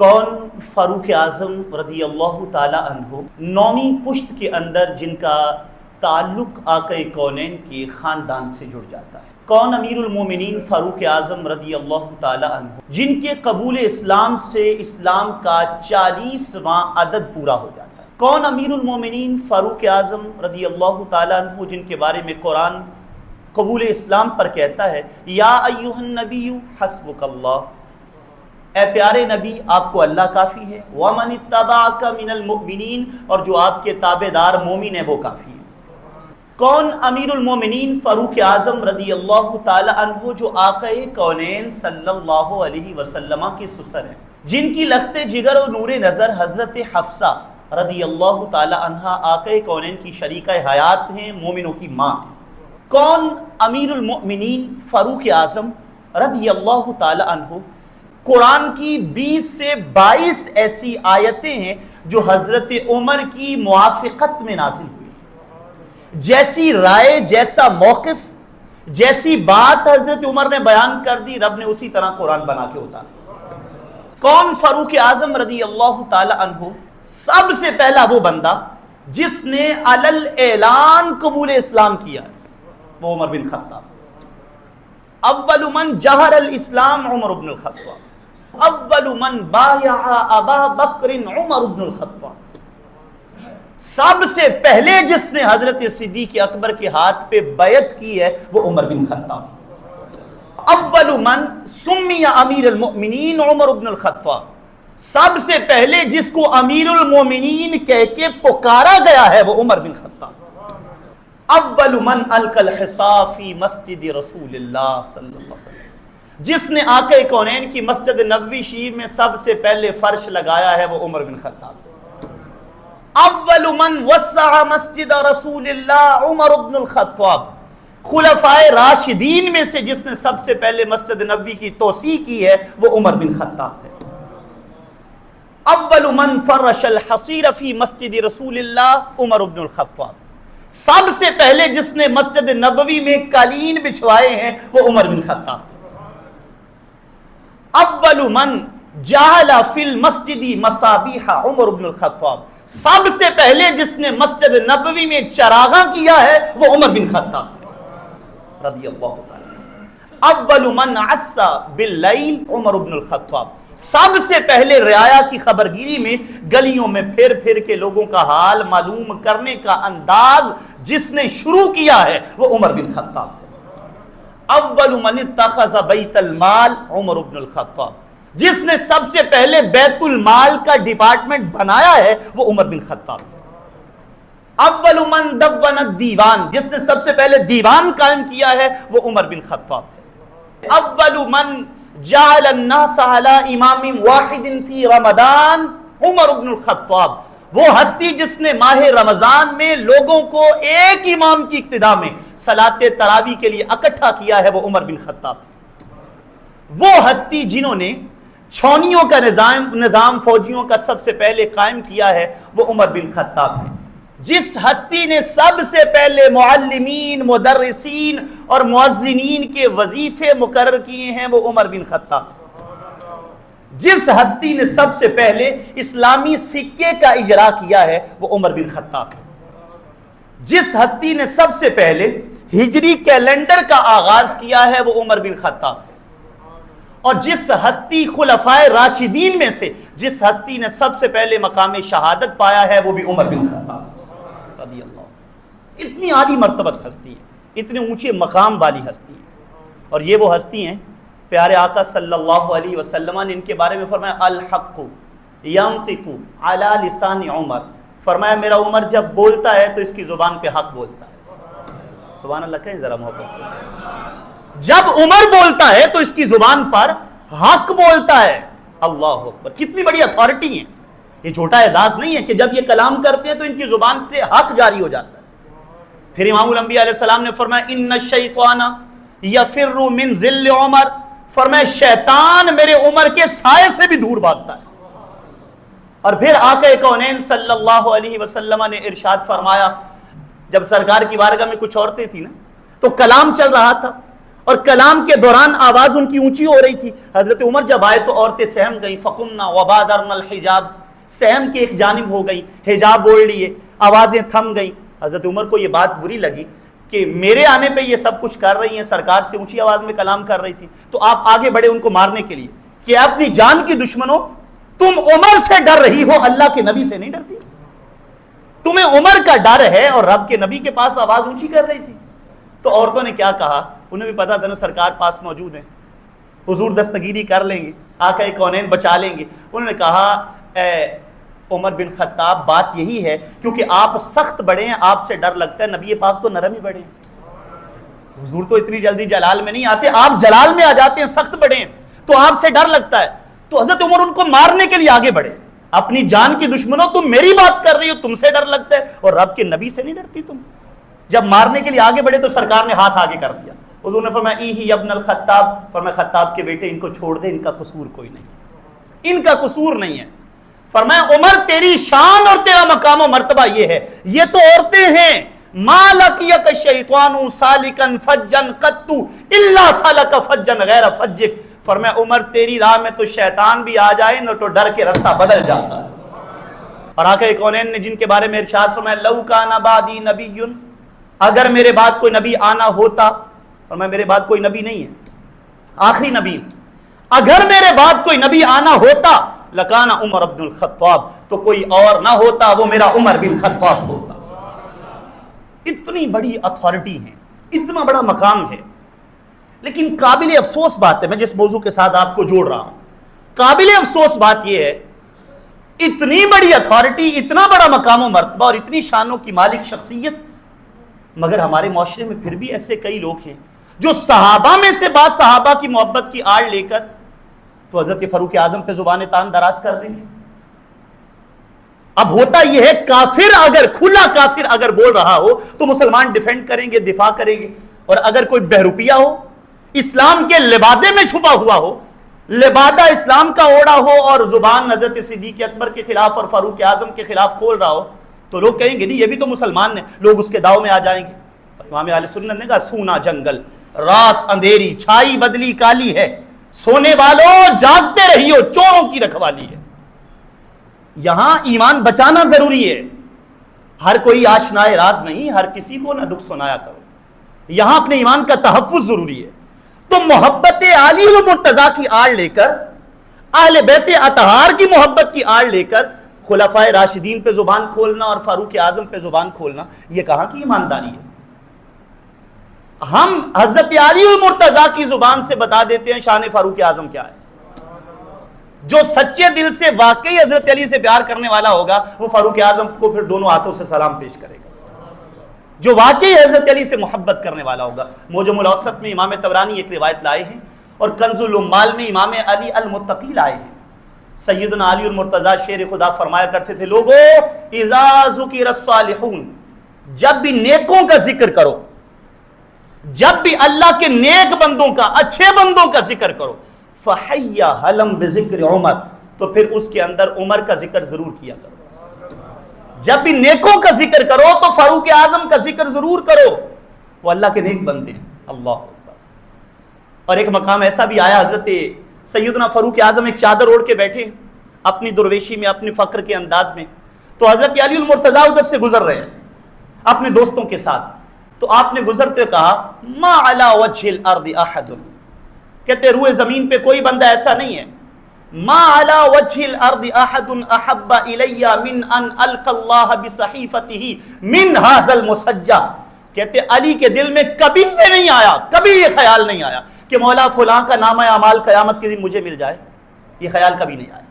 کون فاروق اعظم رضی اللہ تعالی عنہ نویں پشت کے اندر جن کا تعلق آقا کونین کے خاندان سے جڑ جاتا ہے؟ کون امیر المومنین فاروق اعظم رضی اللہ تعالی عنہ جن کے قبول اسلام سے اسلام کا 40واں عدد پورا ہو جاتا ہے؟ کون امیر المومنین فاروق اعظم رضی اللہ تعالی عنہ جن کے بارے میں قرآن قبول اسلام پر کہتا ہے یا ایھا النبی حسبک اللہ، اے پیارے نبی آپ کو اللہ کافی ہے، ومن اتبعک من المؤمنین، اور جو آپ کے تابع دار مومن ہیں وہ کافی ہیں۔ کون امیر المومنین فاروق اعظم رضی اللہ تعالی عنہ جو آقا کونین صلی اللہ علیہ وسلم کی سسر ہیں، جن کی لخت جگر و نور نظر حضرت حفصہ رضی اللہ تعالی عنہ آقا کونین کی شریکہ حیات ہیں، مومنوں کی ماں ہیں۔ کون امیر المؤمنین فاروق اعظم رضی اللہ تعالی عنہ قرآن کی 20 سے 22 ایسی آیتیں ہیں جو حضرت عمر کی موافقت میں نازل ہوئی، جیسی رائے، جیسا موقف، جیسی بات حضرت عمر نے بیان کر دی، رب نے اسی طرح قرآن بنا کے اتارا۔ کون فاروق اعظم رضی اللہ تعالی عنہ سب سے پہلا وہ بندہ جس نے علل اعلان قبول اسلام کیا ہے؟ وہ عمر بن خطاب۔ اول من جہر الاسلام عمر بن الخطاب، اول من بایع ابا بکر عمر بن الخطاب۔ سب سے پہلے جس نے حضرت صدیق اکبر کے ہاتھ پہ بیعت کی ہے وہ عمر بن خطاب۔ اول من سمی امیر المؤمنین عمر بن الخطاب، سب سے پہلے جس کو امیر المؤمنین کہہ کے پکارا گیا ہے وہ عمر بن خطاب۔ اول من القى الحصى فی مسجد رسول اللہ صلی اللہ علیہ وسلم، جس نے آقا کونین کی مسجد نبوی شریف میں سب سے پہلے فرش لگایا ہے وہ عمر بن خطاب۔ اول من وسع مسجد رسول اللہ عمر بن الخطاب، خلفائے راشدین میں سے جس نے سب سے پہلے مسجد نبوی کی توسیع کی ہے وہ عمر بن خطاب ہے۔ اول من فرش الحصیر فی مسجد رسول اللہ عمر بن الخطاب، سب سے پہلے جس نے مسجد نبوی میں قالین بچھوائے ہیں وہ عمر بن خطاب۔ اول من جعل فی المسجد مصابیح عمر بن الخطاب، سب سے پہلے جس نے مسجد نبوی میں چراغاں کیا ہے وہ عمر بن خطاب رضی اللہ تعالی۔ اول من عصا باللیل عمر بن الخطاب، سب سے پہلے رعایا کی خبرگیری میں گلیوں میں پھر پھر کے لوگوں کا حال معلوم کرنے کا انداز جس نے شروع کیا ہے وہ عمر بن خطاب ہے۔ اول من اتخذ بیت المال عمر بن الخطاب، جس نے سب سے پہلے بیت المال کا ڈپارٹمنٹ بنایا ہے وہ عمر بن خطاب ہے۔ اول من دون الدیوان، جس نے سب سے پہلے دیوان قائم کیا ہے وہ عمر بن خطاب ہے۔ اول من جعل الناس على امام واحد فی رمضان عمر بن الخطاب، وہ ہستی جس نے ماہ رمضان میں لوگوں کو ایک امام کی اقتداء میں صلاۃ تراویح کے لیے اکٹھا کیا ہے وہ عمر بن خطاب۔ وہ ہستی جنہوں نے چھونیوں کا نظام فوجیوں کا سب سے پہلے قائم کیا ہے وہ عمر بن خطاب ہے۔ جس ہستی نے سب سے پہلے معلمین، مدرسین اور مؤذنین کے وظیفے مقرر کیے ہیں وہ عمر بن خطاب۔ جس ہستی نے سب سے پہلے اسلامی سکے کا اجرا کیا ہے وہ عمر بن خطاب ہے۔ جس ہستی نے سب سے پہلے ہجری کیلنڈر کا آغاز کیا ہے وہ عمر بن خطاب ہے۔ اور جس ہستی خلفائے راشدین میں سے جس ہستی نے سب سے پہلے مقام شہادت پایا ہے وہ بھی عمر بن خطاب رضی اللہ۔ اتنی عالی مرتبت ہستی ہے، اتنے اونچے مقام والی ہستی ہے، اور یہ وہ ہستی ہیں پیارے آقا صلی اللہ علیہ وسلم نے ان کے بارے میں فرمایا الحق ینطق علی لسان عمر، فرمایا میرا عمر جب بولتا ہے تو اس کی زبان پہ حق بولتا ہے۔ سبحان اللہ کہیں ذرا محبت، جب عمر بولتا ہے تو اس کی زبان پر حق بولتا ہے۔ اللہ اکبر، کتنی بڑی اتھارٹی ہیں، یہ چھوٹا اعزاز نہیں ہے کہ جب یہ کلام کرتے ہیں تو ان کی زبان پہ حق جاری ہو جاتا ہے۔ پھر امام الانبیاء علیہ السلام نے فرمایا ان الشیطان یفر من ظل عمر، فرمایا شیطان میرے عمر کے سائے سے بھی دور بھاگتا ہے۔ اور پھر آقا کونین صلی اللہ علیہ وسلم نے ارشاد فرمایا، جب سرکار کی بارگاہ میں کچھ عورتیں تھیں نا تو کلام چل رہا تھا، اور کلام کے دوران آواز ان کی اونچی ہو رہی تھی. حضرت عمر جب آئے تو عورتیں سہم گئیں. فقمنا وبادرن الحجاب، سہم کی ایک جانب ہو گئی، حجاب اوڑھ لیے، آوازیں تھم گئیں. حضرت عمر کو یہ بات بری لگی کہ میرے آنے پہ یہ سب کچھ کر رہی ہیں، سرکار سے اونچی آواز میں کلام کر رہی تھی. تو آپ آگے بڑھے ان کو مارنے کے لیے کہ اپنی جان کی دشمنوں، تم عمر سے ڈر رہی ہو، اللہ کے نبی سے نہیں ڈرتی. تمہیں عمر کا ڈر ہے اور رب کے نبی کے پاس آواز اونچی کر رہی تھی. تو عورتوں نے کیا کہا؟ انہیں بھی پتا تھا نا سرکار پاس موجود ہیں، حضور دستگیری کر لیں گے، آقا کونین بچا لیں گے. انہوں نے کہا اے عمر بن خطاب، بات یہی ہے کیونکہ آپ سخت بڑے ہیں، آپ سے ڈر لگتا ہے. نبی پاک تو نرم ہی بڑے ہیں، حضور تو اتنی جلدی جلال میں نہیں آتے، آپ جلال میں آ جاتے ہیں، سخت بڑے ہیں، تو آپ سے ڈر لگتا ہے. تو حضرت عمر ان کو مارنے کے لیے آگے بڑھے. اپنی جان کی دشمنوں، تم میری بات کر رہی ہو، تم سے ڈر لگتا ہے اور رب کے نبی سے نہیں ڈرتی تم. جب مارنے کے لیے آگے بڑھے تو سرکار نے ہاتھ آگے کر دیا. حضور نے فرمایا ایہی ابن الخطاب، فرمایا خطاب کے بیٹے ان کو چھوڑ دے، ان کا قصور کوئی نہیں، ان کا قصور نہیں ہے. فرمایا عمر تیری شان اور تیرا مقام و مرتبہ یہ ہے، یہ تو عورتیں ہیں. ما لقیک الشیطان سالکا فجا قط الا سلک فجا غیر فجک. فرمایا عمر تیری راہ میں تو شیطان بھی آ جائے نہ تو ڈر کے رستہ بدل جاتا ہے. اور آقا کونین نے جن کے بارے میں ارشاد فرمایا لو کان بعدی نبی، اگر میرے بعد کوئی نبی آنا ہوتا، فرمایا میرے بعد کوئی نبی نہیں ہے، آخری نبی، اگر میرے بعد کوئی نبی آنا ہوتا لکان عمر بن الخطاب، تو کوئی اور نہ ہوتا، وہ میرا عمر بن خطاب ہوتا. اتنی بڑی اتھارٹی ہے، اتنا بڑا مقام ہے. لیکن قابل افسوس بات ہے، میں جس موضوع کے ساتھ آپ کو جوڑ رہا ہوں، قابل افسوس بات یہ ہے، اتنی بڑی اتھارٹی، اتنا بڑا مقام و مرتبہ اور اتنی شانوں کی مالک شخصیت، مگر ہمارے معاشرے میں پھر بھی ایسے کئی لوگ ہیں جو صحابہ میں سے بعض صحابہ کی محبت کی آڑ لے کر تو حضرت فاروق اعظم پہ زبان تان دراز کر دیں گے. اب ہوتا یہ ہے، کافر اگر کھلا کافر اگر بول رہا ہو تو مسلمان ڈیفینڈ کریں گے، دفاع کریں گے. اور اگر کوئی بہروپیہ ہو، اسلام کے لبادے میں چھپا ہوا ہو، لبادہ اسلام کا اوڑا ہو اور زبان حضرت صدیق اکبر کے خلاف اور فاروق اعظم کے خلاف کھول رہا ہو، تو لوگ کہیں گے نہیں یہ بھی تو مسلمان ہیں، لوگ اس کے داؤ میں آ جائیں گے. امام اہل سنت نے کہا سونا جنگل، رات اندھیری، چھائی بدلی کالی ہے، سونے والوں جاگتے رہیو، چوروں کی رکھوالی ہے. یہاں ایمان بچانا ضروری ہے. ہر کوئی آشنائے راز نہیں، ہر کسی کو نہ دکھ سنایا کرو. یہاں اپنے ایمان کا تحفظ ضروری ہے. تو محبت علی و مرتضیٰ کی آڑ لے کر، اہل بیت اطہار کی محبت کی آڑ لے کر خلفائے راشدین پہ زبان کھولنا اور فاروق اعظم پہ زبان کھولنا، یہ کہاں کی ایمانداری ہے؟ ہم حضرت علی و مرتضیٰ کی زبان سے بتا دیتے ہیں شان فاروق اعظم کیا ہے. جو سچے دل سے واقعی حضرت علی سے پیار کرنے والا ہوگا وہ فاروق اعظم کو پھر دونوں ہاتھوں سے سلام پیش کرے گا. جو واقعی حضرت علی سے محبت کرنے والا ہوگا. موجم الاوسط میں امام طبرانی ایک روایت لائے ہیں اور کنز العمال میں امام علی المتقی لائے ہیں. سیدنا علی المرتضیٰ شیر خدا فرمایا کرتے تھے، لوگو اذا ذکر الصالحون، جب بھی نیکوں کا ذکر کرو، جب بھی اللہ کے نیک بندوں کا، اچھے بندوں کا ذکر کرو، فحیا حلم بذکر عمر، تو پھر اس کے اندر عمر کا ذکر ضرور کیا کرو. جب بھی نیکوں کا ذکر کرو تو فاروق اعظم کا ذکر ضرور کرو، وہ اللہ کے نیک بندے ہیں. اللہ اکبر. اور ایک مقام ایسا بھی آیا، حضرت سیدنا فاروق اعظم ایک چادر اوڑھ کے بیٹھے اپنی درویشی میں، اپنی فقر کے انداز میں، تو حضرت علی المرتضیٰ ادھر سے گزر رہے ہیں اپنے دوستوں کے ساتھ. تو آپ نے گزرتے کہا ما علی وجہ الارض احد، کہتے روئے زمین پہ کوئی بندہ ایسا نہیں ہے، ما علی وجہ الارض احد احب الی من ان القى اللہ بصحیفتہ من ھذا المسجع. کہتے علی کے دل میں کبھی یہ نہیں آیا، کبھی یہ خیال نہیں آیا کہ مولا فلاں کا نامہ اعمال قیامت کے دن مجھے مل جائے. یہ خیال کبھی نہیں آیا.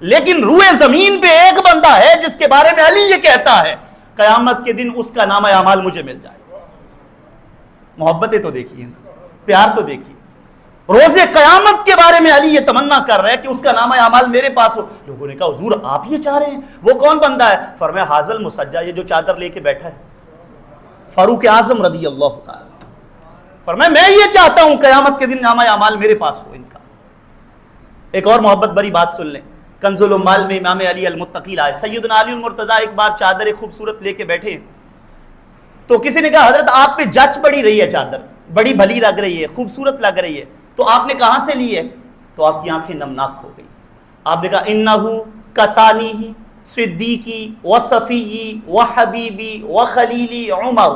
لیکن روئے زمین پہ ایک بندہ ہے جس کے بارے میں علی یہ کہتا ہے قیامت کے دن اس کا نامہ اعمال مجھے مل جائے. محبتیں تو دیکھیے، پیار تو دیکھیے. روز قیامت کے بارے میں علی یہ تمنا کر رہا ہے کہ اس کا نامہ اعمال میرے پاس ہو. لوگوں نے کہا حضور آپ یہ چاہ رہے ہیں؟ وہ کون بندہ ہے؟ فرمایا ھذا المسجع، یہ جو چادر لے کے بیٹھا ہے، فاروق اعظم رضی اللہ تعالی. فرمایا میں یہ چاہتا ہوں قیامت کے دن نامہ اعمال میرے پاس ہو ان کا. ایک اور محبت بری بات سن لیں. کنز العمال میں امام علی المتقی لائے. سیدنا علی المرتضیٰ ایک بار چادر خوبصورت لے کے بیٹھے تو کسی نے کہا حضرت آپ پہ جچ پڑی رہی ہے چادر. بڑی بھلی لگ رہی ہے، خوبصورت لگ رہی ہے، تو آپ نے کہاں سے لی ہے؟ تو آپ کی آنکھیں نمناک ہو گئی. آپ نے کہا انہو کسانی صدیقی و صفیی و حبیبی و خلیلی عمر.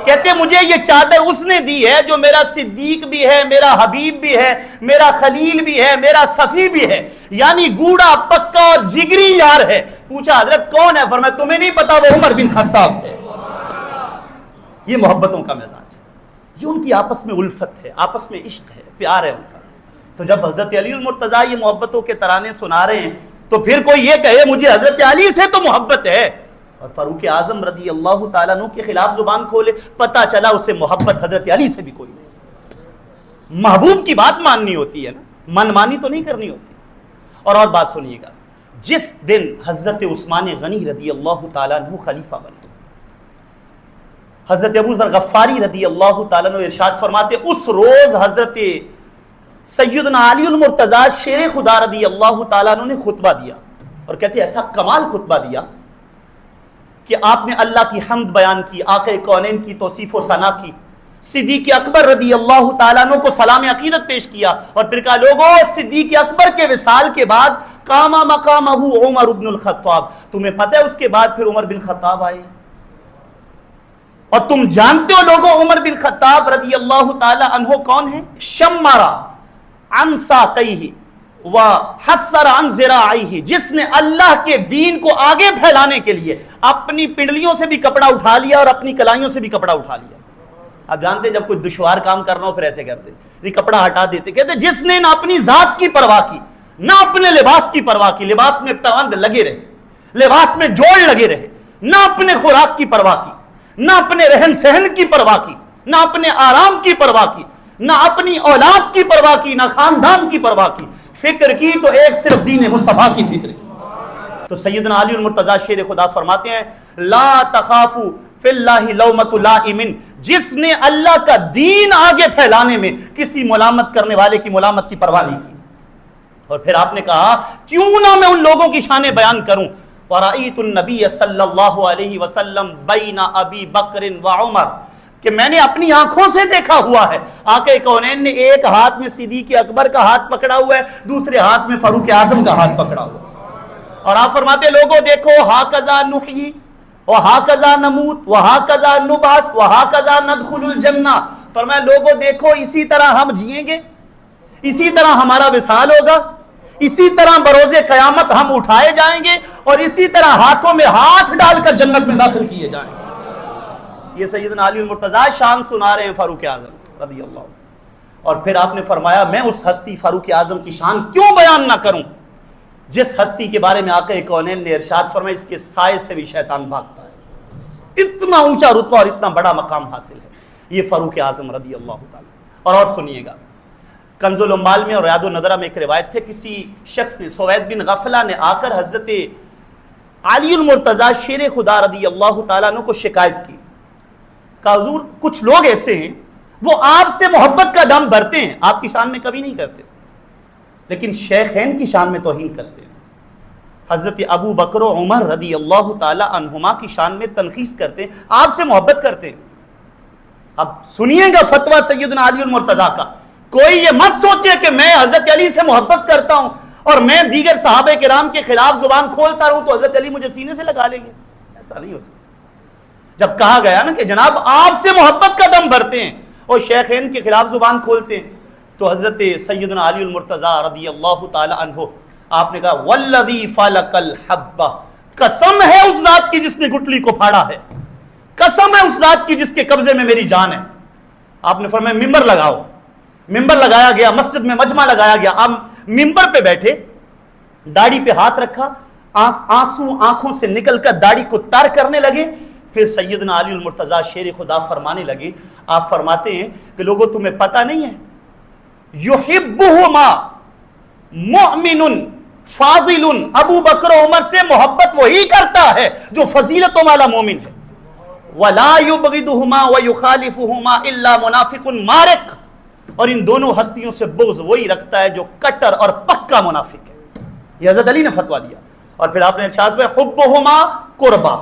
کہتے مجھے یہ چادر اس نے دی ہے جو میرا صدیق بھی ہے، میرا حبیب بھی ہے، میرا خلیل بھی ہے، میرا صفی بھی ہے، یعنی گوڑا پکا اور جگری یار ہے. پوچھا حضرت کون ہے؟ فرمایا تمہیں نہیں پتا، وہ عمر بن خطاب ہے. یہ محبتوں کا مزاج ہے، یہ ان کی آپس میں الفت ہے، آپس میں عشق ہے، پیار ہے ان کا. تو جب حضرت علی المرتضیٰ یہ محبتوں کے ترانے سنا رہے ہیں تو پھر کوئی یہ کہے مجھے حضرت علی سے تو محبت ہے، اور فاروق اعظم رضی اللہ تعالیٰ عنہ کے خلاف زبان کھولے، پتہ چلا اسے محبت حضرت علی سے بھی کوئی نہیں. محبوب کی بات ماننی ہوتی ہے نا، من مانی تو نہیں کرنی ہوتی. اور بات سنیے گا، جس دن حضرت عثمان غنی رضی اللہ تعالیٰ عنہ خلیفہ بنے، حضرت ابو ذر غفاری رضی اللہ تعالیٰ عنہ ارشاد فرماتے اس روز حضرت سیدنا علی المرتضیٰ شیر خدا رضی اللہ تعالیٰ عنہ نے خطبہ دیا، اور کہتے ایسا کمال خطبہ دیا کہ آپ نے اللہ کی حمد بیان کی، آقا کونین کی توصیف و ثنا کی، صدیق اکبر رضی اللہ تعالیٰ عنہ کو سلام عقیدت پیش کیا، اور پھر کہا لوگوں صدیق اکبر کے وصال کے بعد قام مقامہ عمر بن الخطاب. تمہیں پتہ ہے اس کے بعد پھر عمر بن خطاب آئے، اور تم جانتے ہو لوگوں عمر بن خطاب رضی اللہ تعالی عنہ کون ہیں؟ شمرا عن ساقیہ وحسر عن ذراعیہ، جس نے اللہ کے دین کو آگے پھیلانے کے لیے اپنی پنڈلیوں سے بھی کپڑا اٹھا لیا اور اپنی کلائیوں سے بھی کپڑا اٹھا لیا. آپ جانتے ہیں جب کوئی دشوار کام کرنا ہو پھر ایسے کرتے، یہ کپڑا ہٹا دیتے. کہتے جس نے نہ اپنی ذات کی پرواہ کی نہ اپنے لباس کی پرواہ کی، لباس میں پابند لگے رہے، لباس میں جوڑ لگے رہے، نہ اپنے خوراک کی پرواہ کی، نہ اپنے رہن سہن کی پرواہ کی، نہ اپنے آرام کی پرواہ کی، نہ اپنی اولاد کی پرواہ کی، نہ خاندان کی پرواہ کی، فکر کی تو ایک صرف دین مصطفیٰ کی فکر کی. تو سیدنا علی المرتضیٰ شیر خدا فرماتے ہیں لا تخافوا فی اللہ لومۃ لائم، جس نے اللہ کا دین آگے پھیلانے میں کسی ملامت کرنے والے کی ملامت کی پرواہ نہیں کی. اور پھر آپ نے کہا کیوں نہ میں ان لوگوں کی شانیں بیان کروں. وَرَأَيْتُ النَّبِيَّ صلی اللہ علیہ وسلم بَيْنَ أَبِي بَكْرٍ وَعُمَرٍ، کہ میں نے اپنی آنکھوں سے دیکھا ہوا ہے آقا کونین نے ایک ہاتھ میں صدیق اکبر کا ہاتھ پکڑا ہوا ہے، دوسرے ہاتھ میں فاروق اعظم کا ہاتھ پکڑا ہوا ہے. اور آپ فرماتے لوگوں دیکھو ہاکذا نحیی وہاکذا نموت وہاکذا نبعث وہاکذا ندخل الجنہ. فرمایا لوگوں دیکھو اسی طرح ہم جئیں گے، اسی طرح ہمارا وصال ہوگا، اسی طرح بروز قیامت ہم اٹھائے جائیں گے، اور اسی طرح ہاتھوں میں ہاتھ ڈال کر جنت میں داخل کیے جائیں گے. یہ سیدنا علی المرتضیٰ شان سنا رہے ہیں فاروق اعظم رضی اللہ عنہ. اور پھر آپ نے فرمایا میں اس ہستی فاروق اعظم کی شان کیوں بیان نہ کروں جس ہستی کے بارے میں آقا کونین نے ارشاد فرمایا اس کے سائے سے بھی شیطان بھاگتا ہے. اتنا اونچا رتبہ اور اتنا بڑا مقام حاصل ہے یہ فاروق اعظم رضی اللہ تعالی. اور سنیے گا کنز العمال میں اور ریاض النظرہ میں ایک روایت تھے، کسی شخص نے سوید بن غفلہ نے آ کر حضرت علی المرتضیٰ شیر خدا رضی اللہ تعالیٰ عنہ کو شکایت کی. کہا حضور کچھ لوگ ایسے ہیں وہ آپ سے محبت کا دم بھرتے ہیں، آپ کی شان میں کبھی نہیں کرتے، لیکن شیخین کی شان میں توہین کرتے ہیں. حضرت ابو بکر و عمر رضی اللہ تعالی عنہما کی شان میں تنقیص کرتے ہیں، آپ سے محبت کرتے ہیں. اب سنیے گا فتویٰ سیدنا علی المرتضیٰ کا، کوئی یہ مت سوچے کہ میں حضرت علی سے محبت کرتا ہوں اور میں دیگر صحابہ کرام کے خلاف زبان کھولتا رہوں تو حضرت علی مجھے سینے سے لگا لیں گے. ایسا نہیں ہو سکتا. جب کہا گیا نا کہ جناب آپ سے محبت کا دم بھرتے ہیں اور شیخین کے خلاف زبان کھولتے ہیں، تو حضرت سیدنا علی المرتضیٰ رضی اللہ تعالی عنہ آپ نے کہا والذی فلق الحبہ، قسم ہے اس ذات کی جس نے گٹلی کو پھاڑا ہے، قسم ہے اس ذات کی جس کے قبضے میں میری جان ہے. آپ نے فرمایا ممبر لگاؤ. ممبر لگایا گیا، مسجد میں مجمع لگایا گیا. آپ ممبر پہ بیٹھے، داڑھی پہ ہاتھ رکھا، آنسو آنکھوں سے نکل کر داڑھی کو تار کرنے لگے. پھر سیدنا علی المرتضیٰ شیر خدا فرمانے لگے، آپ فرماتے ہیں کہ لوگوں تمہیں پتہ نہیں ہے یحبہما مؤمن فاضل، ابو بکر و عمر سے محبت وہی کرتا ہے جو فضیلتوں والا مومن ہے. ولا یبغضہما ویخالفہما الا منافق مارق، اور ان دونوں ہستیوں سے بغض وہی رکھتا ہے جو کٹر اور پکا منافق ہے. یہ حضرت علی نے فتویٰ دیا. اور پھر آپ نے ارشاد فرمایا حبہما قربا،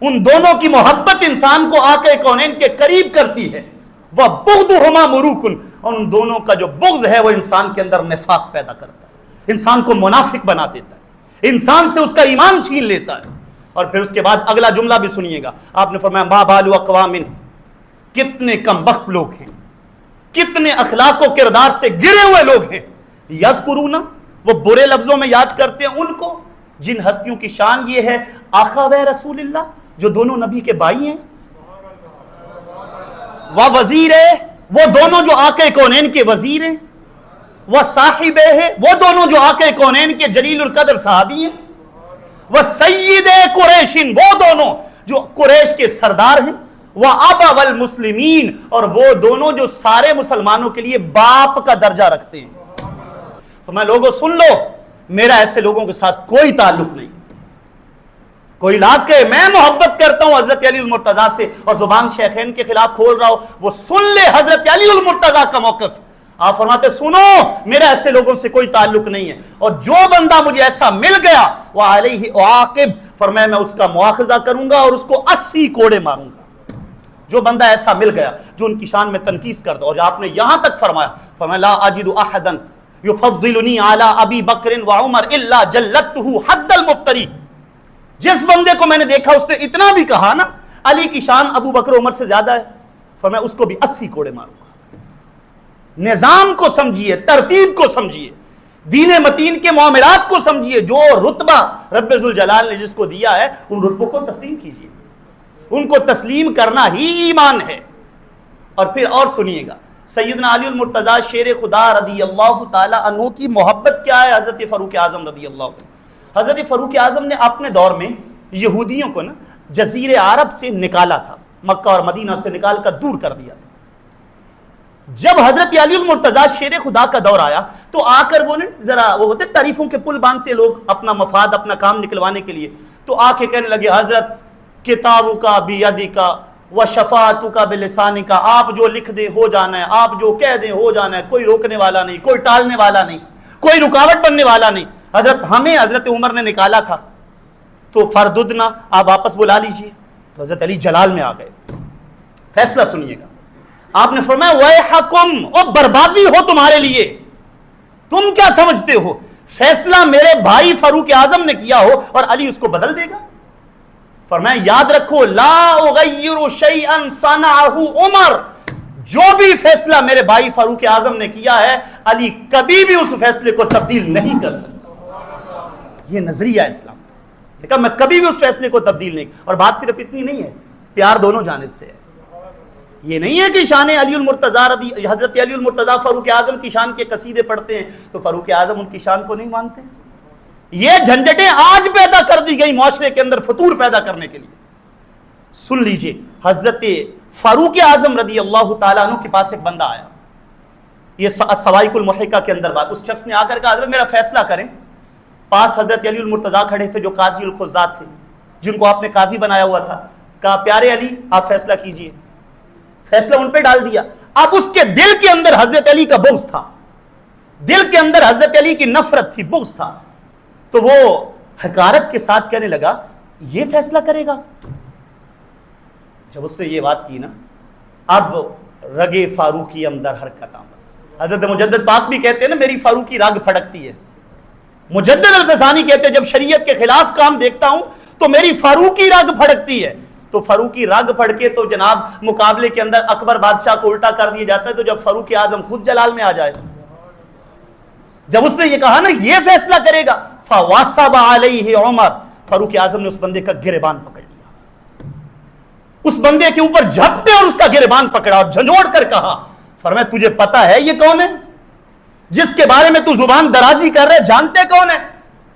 ان دونوں کی محبت انسان کو آقا کونین کے قریب کرتی ہے. وَبُغْضُهُمَا مُرُوكٌ، اور ان دونوں کا جو بغض ہے وہ انسان کے اندر نفاق پیدا کرتا ہے، انسان کو منافق بنا دیتا ہے، انسان سے اس کا ایمان چھین لیتا ہے. اور پھر اس کے بعد اگلا جملہ بھی سنیے گا. آپ نے فرمایا ما بال اقوام، کتنے کم بخت لوگ ہیں، کتنے اخلاق و کردار سے گرے ہوئے لوگ ہیں. یذکرون، وہ برے لفظوں میں یاد کرتے ہیں ان کو جن ہستیوں کی شان یہ ہے آقا و رسول اللہ، جو دونوں نبی کے بھائی ہیں. وہ وزیر ہے، وہ دونوں جو آقا کونین کے وزیر ہیں. وہ صاحب ہے، وہ دونوں جو آقا کونین کے جلیل القدر صحابی ہیں. وہ سید قریش، وہ دونوں جو قریش کے سردار ہیں. وہ ابا والمسلمین، اور وہ دونوں جو سارے مسلمانوں کے لیے باپ کا درجہ رکھتے ہیں. فرمایا لوگوں سن لو، میرا ایسے لوگوں کے ساتھ کوئی تعلق نہیں. کوئی لاکھ کہ میں محبت کرتا ہوں حضرت علی المرتضیٰ سے اور زبان شیخین کے خلاف کھول رہا ہو، وہ سن لے حضرت علی المرتضیٰ کا موقف. آپ فرماتے سنو میرا ایسے لوگوں سے کوئی تعلق نہیں ہے، اور جو بندہ مجھے ایسا مل گیا وہ علیہ اعاقب، فرمایا میں اس کا مواخذہ کروں گا اور اس کو 80 کوڑے ماروں گا. جو بندہ ایسا مل گیا جو ان کی شان میں تنقیص کرتا. اور آپ نے یہاں تک فرمایا لا اجد احدا یفضلنی علی ابی بکر وعمر الا جلدته حد المفتری. جس بندے کو میں نے دیکھا اس نے اتنا بھی کہا نا علی کی شان ابو بکر عمر سے زیادہ ہے، فرمایا اس کو بھی 80 کوڑے ماروں گا. نظام کو سمجھیے، ترتیب کو سمجھیے، دین متین کے معاملات کو سمجھیے. جو رتبہ رب ذوالجلال نے جس کو دیا ہے ان رتبوں کو تسلیم کیجیے. ان کو تسلیم کرنا ہی ایمان ہے. اور پھر اور سنیے گا سیدنا علی المرتضیٰ شیر خدا رضی اللہ تعالی عنہ کی محبت کیا ہے حضرت فاروق اعظم رضی اللہ عنہ. حضرت فاروق اعظم نے اپنے دور میں یہودیوں کو نا جزیرے عرب سے نکالا تھا، مکہ اور مدینہ سے نکال کر دور کر دیا تھا. جب حضرت علی المرتضیٰ شیر خدا کا دور آیا تو آ کر وہ ذرا وہ ہوتے تعریفوں کے پل باندھتے لوگ اپنا مفاد اپنا کام نکلوانے کے لیے، تو آ کے کہنے لگے حضرت کتابوں کا بیدی کا و شفاعتوں کا بلسانی کا، آپ جو لکھ دیں ہو جانا ہے، آپ جو کہہ دیں ہو جانا ہے، کوئی روکنے والا نہیں، کوئی ٹالنے والا نہیں، کوئی رکاوٹ بننے والا نہیں. ہمیں حضرت عمر نے نکالا تھا تو فرددنا، آپ واپس بلا لیجئے. تو حضرت علی جلال میں آ گئے. فیصلہ سنیے گا. آپ نے فرمایا ویحکم، اور بربادی ہو تمہارے لیے، تم کیا سمجھتے ہو فیصلہ میرے بھائی فاروق اعظم نے کیا ہو اور علی اس کو بدل دے گا. فرمایا یاد رکھو لا اغیر شیئا صنعہ عمر، جو بھی فیصلہ میرے بھائی فاروق اعظم نے کیا ہے علی کبھی بھی اس فیصلے کو تبدیل نہیں کر سکتا. یہ نظریہ اسلام دیکھا، میں کبھی بھی اس فیصلے کو تبدیل نہیں. اور بات صرف اتنی نہیں ہے، پیار دونوں جانب سے ہے. یہ نہیں ہے کہ شان علی المرتضیٰ حضرت علی المرتضیٰ فاروق اعظم کی شان کے قصیدے پڑھتے ہیں تو فاروق اعظم ان کی شان کو نہیں مانتے. یہ جھنجٹیں آج پیدا کر دی گئی معاشرے کے اندر فتور پیدا کرنے کے لیے. سن لیجئے حضرت فاروق اعظم رضی اللہ تعالیٰ عنہ کے پاس ایک بندہ آیا. یہ سوائق المحرقہ کے اندر بات، اس شخص نے آ کر کہا حضرت میرا فیصلہ کریں. پاس حضرت علی المرتضیٰ کھڑے تھے جو قاضی القضات تھے، جن کو آپ نے قاضی بنایا ہوا تھا. کہا پیارے علی آپ فیصلہ کیجئے. فیصلہ ان پہ ڈال دیا. اب اس کے دل کے اندر حضرت علی کا بغض تھا، دل کے اندر حضرت علی کی نفرت تھی، بغض تھا. تو وہ حقارت کے ساتھ کہنے لگا یہ فیصلہ کرے گا. جب اس نے یہ بات کی نا اب رگے فاروقی اندر حرکت آمد. حضرت مجدد پاک بھی کہتے ہیں نا میری فاروقی رگ پھڑکتی ہے. مجدد الفسانی کہتے ہیں جب شریعت کے خلاف کام دیکھتا ہوں تو میری فاروقی رگ پھڑکتی ہے. تو فاروقی رگ پھڑکے تو جناب مقابلے کے اندر اکبر بادشاہ کو الٹا کر دیا جاتا ہے. تو جب فاروق اعظم خود جلال میں آ جائے، جب اس نے یہ کہا نا یہ فیصلہ کرے گا، فواصب علیہ عمر، فاروق اعظم نے اس بندے کا گریبان پکڑ لیا، اس بندے کے اوپر جھپٹے اور اس کا گریبان پکڑا اور جھنجھوڑ کر کہا فرمایا تجھے پتا ہے یہ کون ہے جس کے بارے میں تو زبان درازی کر رہے، جانتے کون ہے؟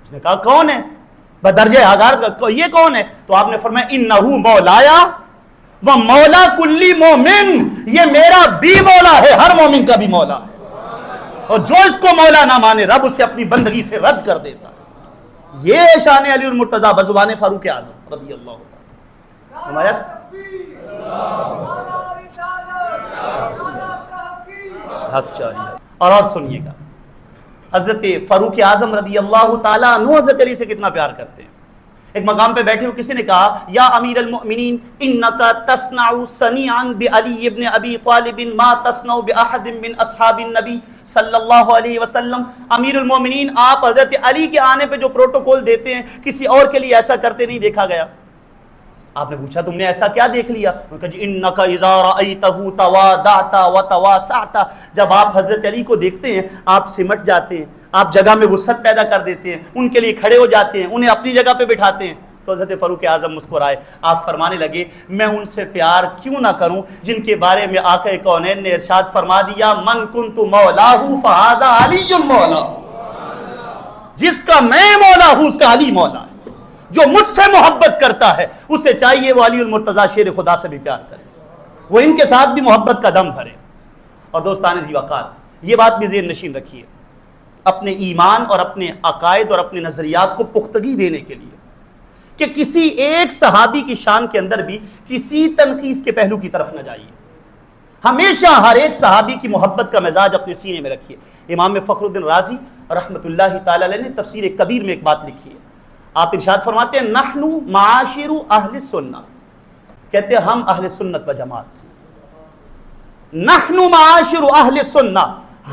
اس نے کہا کون ہے؟ بدرجہ ہگار یہ کون ہے؟ تو آپ نے فرمایا انہو مولایا و مولا کلی مومن، یہ میرا بھی مولا ہے، ہر مومن کا بھی مولا ہے، اور جو اس کو مولا نہ مانے رب اسے اپنی بندگی سے رد کر دیتا. یہ ہے شان علی المرتضیٰ بزبان فاروق اعظم رضی اللہ عنہ. حق جاری ہے. اور سنیے گا حضرت فاروق اعظم رضی اللہ تعالیٰ عنہ حضرت علی سے کتنا پیار کرتے ہیں. ایک مقام پہ بیٹھے ہوئے کسی نے کہا یا امیر المؤمنین انکا تصنع صنیعا بعلی ابن ابی طالب ما تصنع باحد من اصحاب النبی صلی اللہ علیہ وسلم، امیر المؤمنین آپ حضرت علی کے آنے پہ جو پروٹوکول دیتے ہیں کسی اور کے لیے ایسا کرتے نہیں دیکھا گیا۔ آپ نے پوچھا تم نے ایسا کیا دیکھ لیا؟ انہوں نے کہا جی انکا اذا رأیتہ تواضعت وتواسعت، جب آپ حضرت علی کو دیکھتے ہیں آپ سمٹ جاتے ہیں، آپ جگہ میں وسعت پیدا کر دیتے ہیں، ان کے لیے کھڑے ہو جاتے ہیں، انہیں اپنی جگہ پہ بٹھاتے ہیں۔ تو حضرت فاروق اعظم مسکرائے، آپ فرمانے لگے میں ان سے پیار کیوں نہ کروں جن کے بارے میں آقا کونین نے ارشاد فرما دیا من کنت مولاہ فہذا علی مولا، جس کا میں مولا ہوں اس کا علی مولا ہے۔ جو مجھ سے محبت کرتا ہے اسے چاہیے وہ علی المرتضیٰ شیر خدا سے بھی پیار کرے، وہ ان کے ساتھ بھی محبت کا دم بھرے۔ اور دوستان ذی وقار، یہ بات بھی ذہن نشین رکھیے، اپنے ایمان اور اپنے عقائد اور اپنے نظریات کو پختگی دینے کے لیے کہ کسی ایک صحابی کی شان کے اندر بھی کسی تنقیص کے پہلو کی طرف نہ جائیے، ہمیشہ ہر ایک صحابی کی محبت کا مزاج اپنے سینے میں رکھیے۔ امام فخر الدین رازی رحمۃ اللہ تعالی علیہ نے تفسیر کبیر میں ایک بات لکھی ہے، آپ ارشاد فرماتے ہیں نحن معاشر اہل سنہ، کہتے ہیں ہم اہل سنت و جماعت ہیں، نحن معاشر اہل سنہ،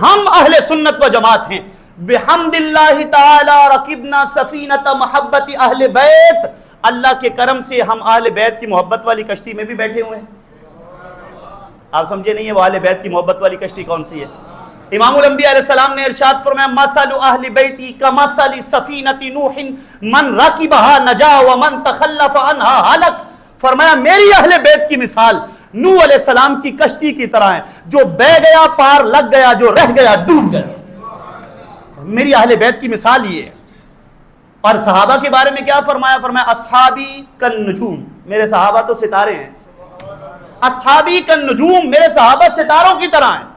ہم اہل سنت و جماعت ہیں، بحمد اللہ تعالی رکبنا سفینۃ محبت اہل بیت، اللہ کے کرم سے ہم اہل بیت کی محبت والی کشتی میں بھی بیٹھے ہوئے ہیں۔ آپ سمجھے نہیں ہے وہ اہل بیت کی محبت والی کشتی کون سی ہے؟ امام الانبیاء علیہ السلام نے ارشاد فرمایا مثل اہل بیتی کمثل سفینۃ نوح من رکبھا نجا ومن تخلف عنہا ہلک، فرمایا میری اہل بیت کی مثال نوح علیہ السلام کی کشتی کی طرح ہے، جو بہ گیا پار لگ گیا، جو رہ گیا ڈوب گیا۔ میری اہل بیت کی مثال یہ ہے۔ اور صحابہ کے بارے میں کیا فرمایا؟ فرمایا اصحابی کالنجوم، میرے صحابہ تو ستارے ہیں، اصحابی کالنجوم، میرے صحابہ ستاروں کی طرح ہیں۔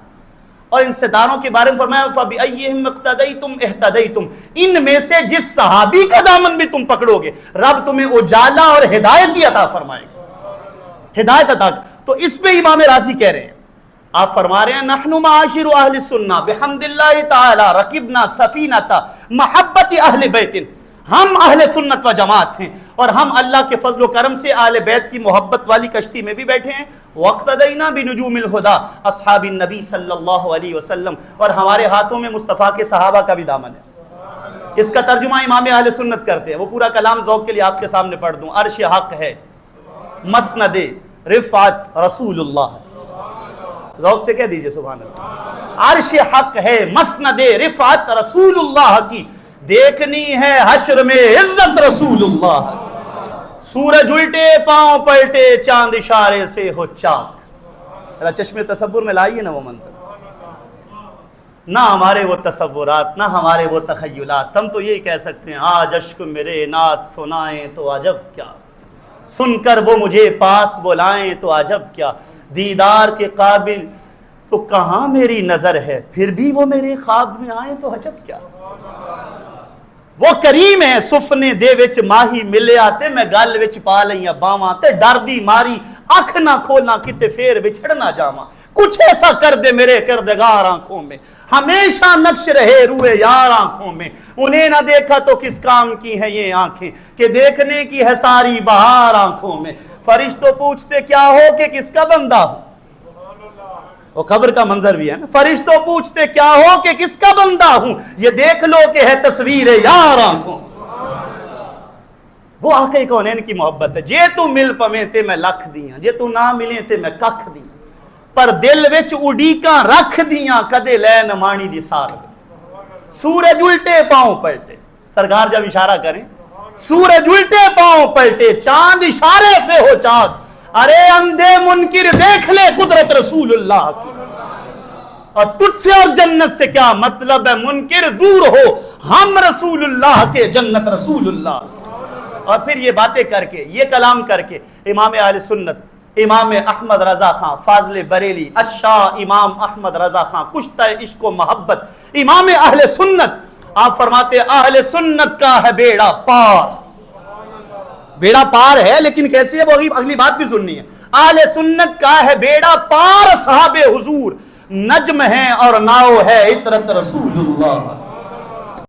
اور ان ستاروں کے بارے میں فرمایا فَبِأَيِّهِمْ اقْتَدَيْتُمْ اهْتَدَيْتُمْ، ان میں سے جس صحابی کا دامن بھی تم پکڑو گے رب تمہیں اجالا اور ہدایت کی عطا فرمائے گا، ہدایت عطا۔ تو اس پہ امام رازی کہہ رہے ہیں، آپ فرما رہے ہیں نحن معاشر اہل السنہ بحمد اللہ تعالی رکبنا سفینۃ محبت اہل بیت، ہم اہل سنت و جماعت ہیں اور ہم اللہ کے فضل و کرم سے اہل بیت کی محبت والی کشتی میں بھی بیٹھے ہیں۔ واقتدینا بنجوم الہدی اصحاب النبی صلی اللہ علیہ وسلم، اور ہمارے ہاتھوں میں مصطفیٰ کے صحابہ کا بھی دامن ہے۔ اس کا ترجمہ امام اہل سنت کرتے ہیں، وہ پورا کلام ذوق کے لیے آپ کے سامنے پڑھ دوں۔ عرش حق ہے، مسند رفعت رسول اللہ، ذوق سے کہہ دیجئے سبحان اللہ۔ عرش حق ہے، مسند رفعت رسول اللہ کی، دیکھنی ہے حشر میں عزت رسول اللہ۔ سورج الٹے پاؤں پلٹے چاند اشارے سے ہو چاک، ذرا چشمے تصور میں لائیے نا وہ منظر، نہ ہمارے وہ تصورات نہ ہمارے وہ تخیلات، ہم تو یہی کہہ سکتے ہیں آج اشک میرے نعت سنائیں تو عجب کیا، سن کر وہ مجھے پاس بلائیں تو عجب کیا، دیدار کے قابل تو کہاں میری نظر ہے، پھر بھی وہ میرے خواب میں آئیں تو عجب کیا۔ وہ کریم ہے سفنے دے وچ ماہی ملے آتے، میں گل وچ پا لئیاں باواں تے ڈر دی ماری اکھ نہ کھولا کتے پھر بچھڑ نہ جاواں، کچھ ایسا کر دے میرے کردگار آنکھوں میں، ہمیشہ نقش رہے روئے یار آنکھوں میں، انہیں نہ دیکھا تو کس کام کی ہیں یہ آنکھیں کہ دیکھنے کی ہے ساری بہار آنکھوں میں، فرشتوں پوچھتے کیا ہو کہ کس کا بندہ ہوں، وہ قبر کا منظر بھی ہے نا، فرشتوں پوچھتے کیا ہو کہ کس کا بندہ ہوں، یہ دیکھ لو کہ ہے تصویر یار آنکھوں۔ وہ آقا کونین کی محبت ہے، جے تو مل پویں تے میں لکھ دیاں، جے تو نہ ملیں تے میں ککھ دیاں، پر دل وچ اڈیکاں رکھ دیاں کدے لے نہ مانی دی سار۔ سورج الٹے پاؤں پلٹے، سرکار جب اشارہ کریں سورج الٹے پاؤں پلٹے چاند اشارے سے ہو چاک، ارے اندھے منکر دیکھ لے قدرت رسول اللہ کی، اور تجھ سے اور جنت سے کیا مطلب ہے منکر دور ہو، ہم رسول اللہ کے جنت رسول اللہ۔ اور پھر یہ باتیں کر کے یہ کلام کر کے امام اہل سنت امام احمد رضا خان فاضل بریلی الشاہ امام احمد رضا خان کشتہ عشق و محبت امام اہل سنت، آپ فرماتے اہل سنت کا ہے بیڑا پار، بیڑا پار ہے لیکن کیسے ہے وہ اگلی بات بھی سننی ہے۔ اہل سنت کا ہے بیڑا پار، صحابہ حضور نجم ہیں اور ناؤ ہے عطرت رسول اللہ۔